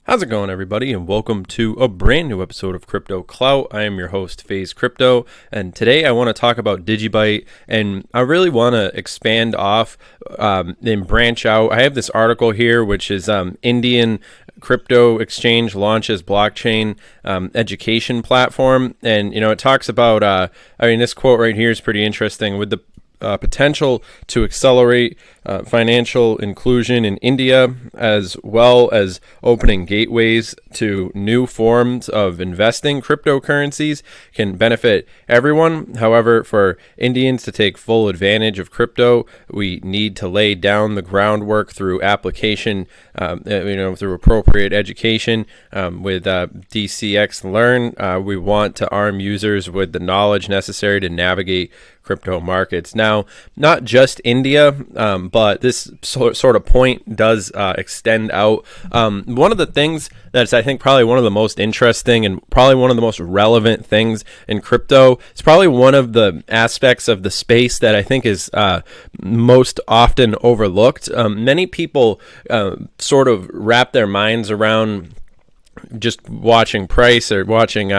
How's it going, everybody, and welcome to a brand new episode of Crypto Clout. I am your host, FaZe Crypto, and today I want to talk about DigiByte, and I really want to expand off and branch out. I have this article here, which is Indian crypto exchange launches blockchain education platform, and it talks about. This quote right here is pretty interesting. With the potential to accelerate financial inclusion in India, as well as opening gateways to new forms of investing, cryptocurrencies can benefit everyone. However, for Indians to take full advantage of crypto, we need to lay down the groundwork through application, through appropriate education. With DCX Learn, we want to arm users with the knowledge necessary to navigate crypto markets. Now, not just India, but this sort of point does extend out. One of the things that's, I think, probably one of the most interesting and probably one of the most relevant things in crypto, it's probably one of the aspects of the space that I think is most often overlooked. Many people sort of wrap their minds around just watching price or watching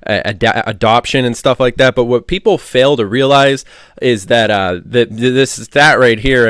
adoption and stuff like that. But what people fail to realize is that this stat right here.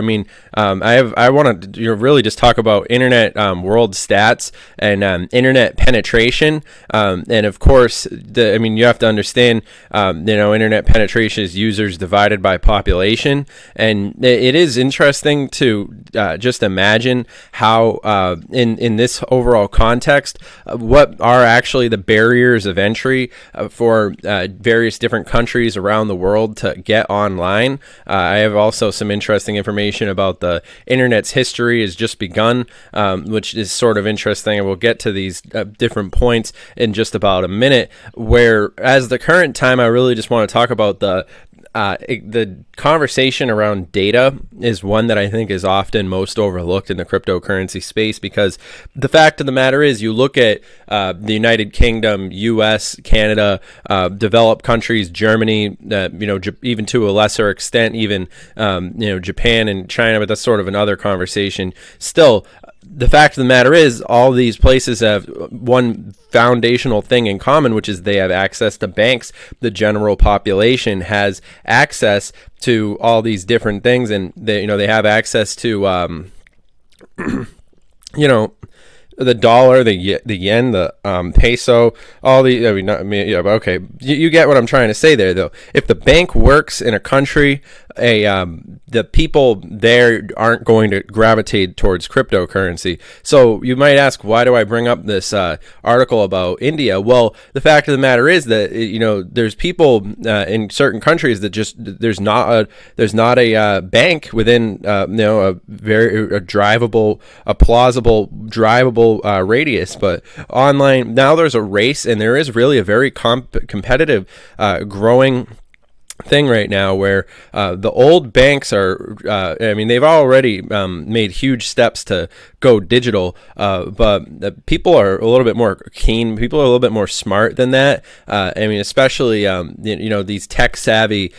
I want to really just talk about internet world stats and internet penetration. And of course, you have to understand, internet penetration is users divided by population, and it is interesting to just imagine how in this overall context, what are actually the barriers of entry for various different countries around the world to get online. I have also some interesting information about the internet's history has just begun, which is sort of interesting, and we'll get to these different points in just about a minute. Where, as the current time, I really just want to talk about the conversation around data is one that I think is often most overlooked in the cryptocurrency space, because the fact of the matter is, you look at the United Kingdom, US, Canada, developed countries, Germany, even to a lesser extent, even Japan and China, but that's sort of another conversation. Still, the fact of the matter is, all these places have one foundational thing in common, which is they have access to banks. The general population has access to all these different things, and they have access to the dollar, the yen, the peso, all the. Okay, you get what I'm trying to say there, though. If the bank works in a country, the people there aren't going to gravitate towards cryptocurrency. So you might ask, why do I bring up this article about India? Well, the fact of the matter is that there's people in certain countries that just there's not a bank within a plausible drivable radius. But online now, there's a race, and there is really a very competitive growing thing right now where the old banks are they've already made huge steps to go digital, but people are a little bit more keen. People are a little bit more smart than that. Especially these tech savvy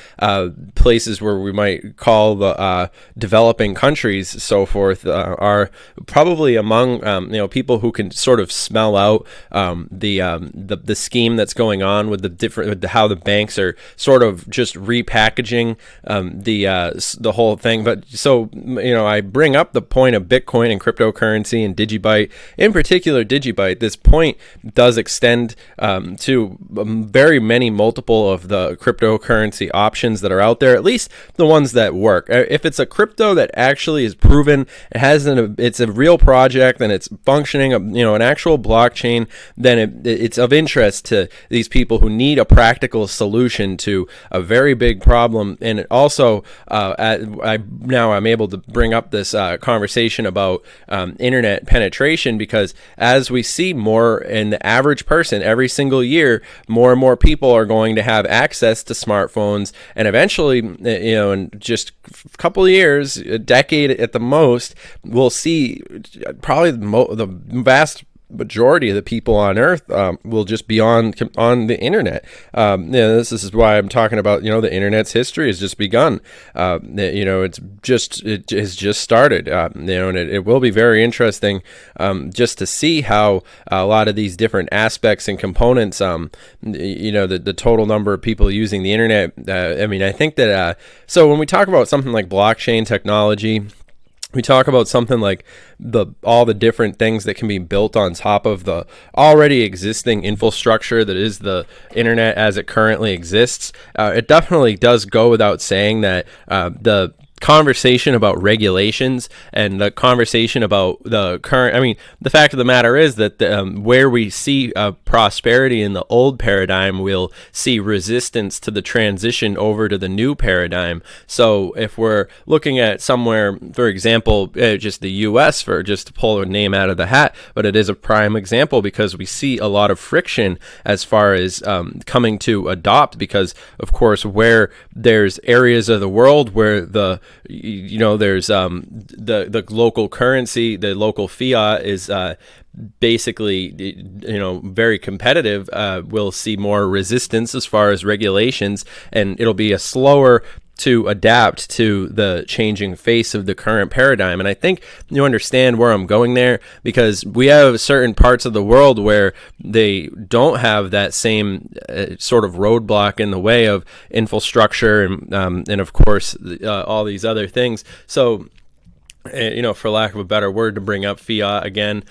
places where we might call the developing countries, so forth, are probably among people who can sort of smell out the scheme that's going on with how the banks are sort of just repackaging the whole thing. But so I bring up the point of Bitcoin and cryptocurrency and DigiByte, in particular DigiByte. This point does extend to very many multiple of the cryptocurrency options that are out there, at least the ones that work. If it's a crypto that actually is proven, it's a real project and it's functioning, an actual blockchain, then it's of interest to these people who need a practical solution to a very big problem. And also, I'm able to bring up this conversation about internet penetration, because as we see more in the average person every single year, more and more people are going to have access to smartphones, and eventually, in just a couple of years, a decade at the most, we'll see probably the vast majority of the people on Earth will just be on the internet. This is why I'm talking about, the internet's history has just begun. It has just started. And it will be very interesting just to see how a lot of these different aspects and components, the total number of people using the internet. I think that so when we talk about something like blockchain technology, we talk about something like all the different things that can be built on top of the already existing infrastructure that is the internet as it currently exists. It definitely does go without saying that the conversation about regulations and the conversation about the current, the fact of the matter is that where we see prosperity in the old paradigm, we'll see resistance to the transition over to the new paradigm. So if we're looking at somewhere, for example, just the US, for just to pull a name out of the hat, but it is a prime example because we see a lot of friction as far as coming to adopt, because of course where there's areas of the world where there's the local currency, the local fiat is basically very competitive, we'll see more resistance as far as regulations, and it'll be a slower to adapt to the changing face of the current paradigm. And I think you understand where I'm going there, because we have certain parts of the world where they don't have that same sort of roadblock in the way of infrastructure and of course all these other things. So for lack of a better word, to bring up fiat again.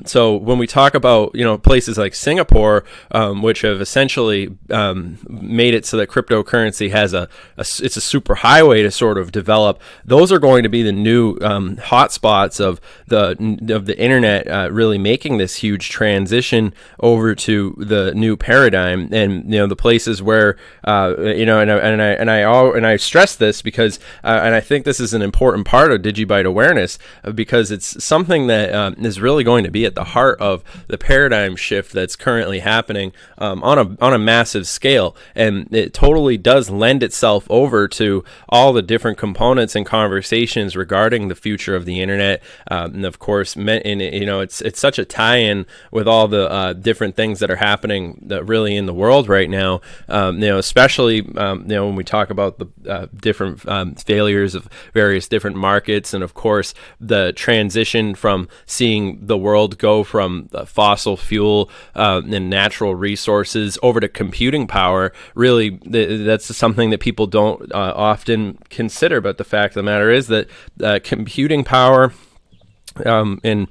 So when we talk about, places like Singapore, which have essentially made it so that cryptocurrency has it's a super highway to sort of develop, those are going to be the new hotspots of the internet, really making this huge transition over to the new paradigm. And the places where and I stress this because and I think this is an important part of DigiByte awareness, because it's something that is really going to be at the heart of the paradigm shift that's currently happening on a massive scale, and it totally does lend itself over to all the different components and conversations regarding the future of the internet, and of course, it's such a tie-in with all the different things that are happening really in the world right now. Especially when we talk about the different failures of various different markets, and of course the transition from seeing the world go from fossil fuel and natural resources over to computing power. Really, that's something that people don't often consider, but the fact of the matter is that computing power and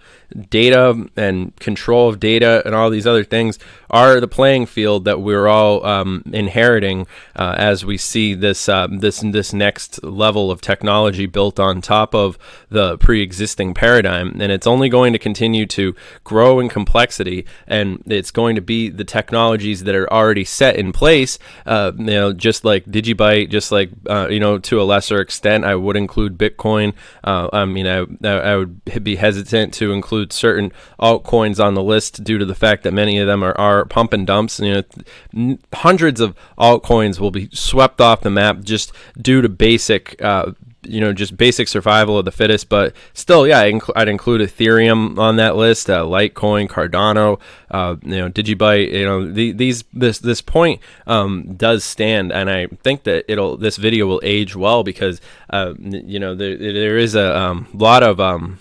data and control of data and all these other things are the playing field that we're all inheriting as we see this next level of technology built on top of the pre-existing paradigm. And it's only going to continue to grow in complexity, and it's going to be the technologies that are already set in place, just like DigiByte, just like to a lesser extent I would include Bitcoin. I would be hesitant to include certain altcoins on the list due to the fact that many of them are pump and dumps. Hundreds of altcoins will be swept off the map just due to basic basic survival of the fittest. But still, yeah, I'd include Ethereum on that list, Litecoin, Cardano, DigiByte. This point does stand, and I think that this video will age well, because there is a lot of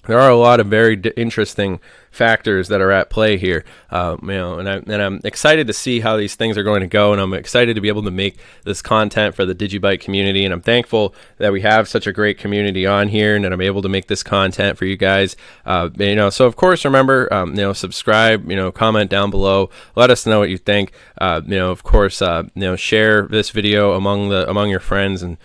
there are a lot of very interesting factors that are at play here, and I'm excited to see how these things are going to go, and I'm excited to be able to make this content for the DigiByte community, and I'm thankful that we have such a great community on here, and that I'm able to make this content for you guys. So of course, remember, subscribe, comment down below, let us know what you think. Of course, share this video among your friends, and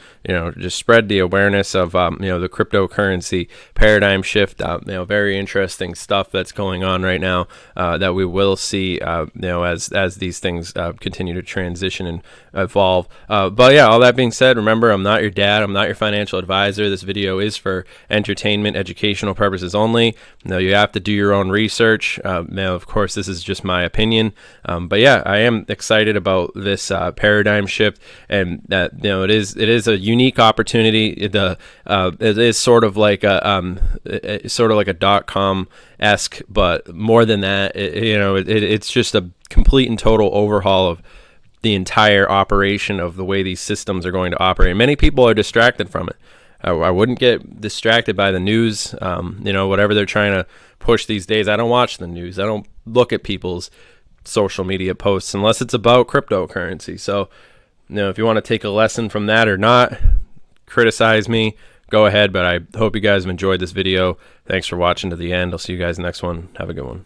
just spread the awareness of the cryptocurrency paradigm shift. Very interesting stuff that's going on right now that we will see as these things continue to transition and evolve. But yeah, all that being said, remember, I'm not your dad, I'm not your financial advisor. This video is for entertainment, educational purposes only. You have to do your own research. Of course, this is just my opinion, but yeah, I am excited about this paradigm shift, and that it is a unique opportunity. It is sort of like a .com esque, but more than that, it's just a complete and total overhaul of the entire operation of the way these systems are going to operate. Many people are distracted from it. I wouldn't get distracted by the news, whatever they're trying to push these days. I don't watch the news. I don't look at people's social media posts unless it's about cryptocurrency. So, if you want to take a lesson from that or not, criticize me, go ahead. But I hope you guys have enjoyed this video. Thanks for watching to the end. I'll see you guys next one. Have a good one.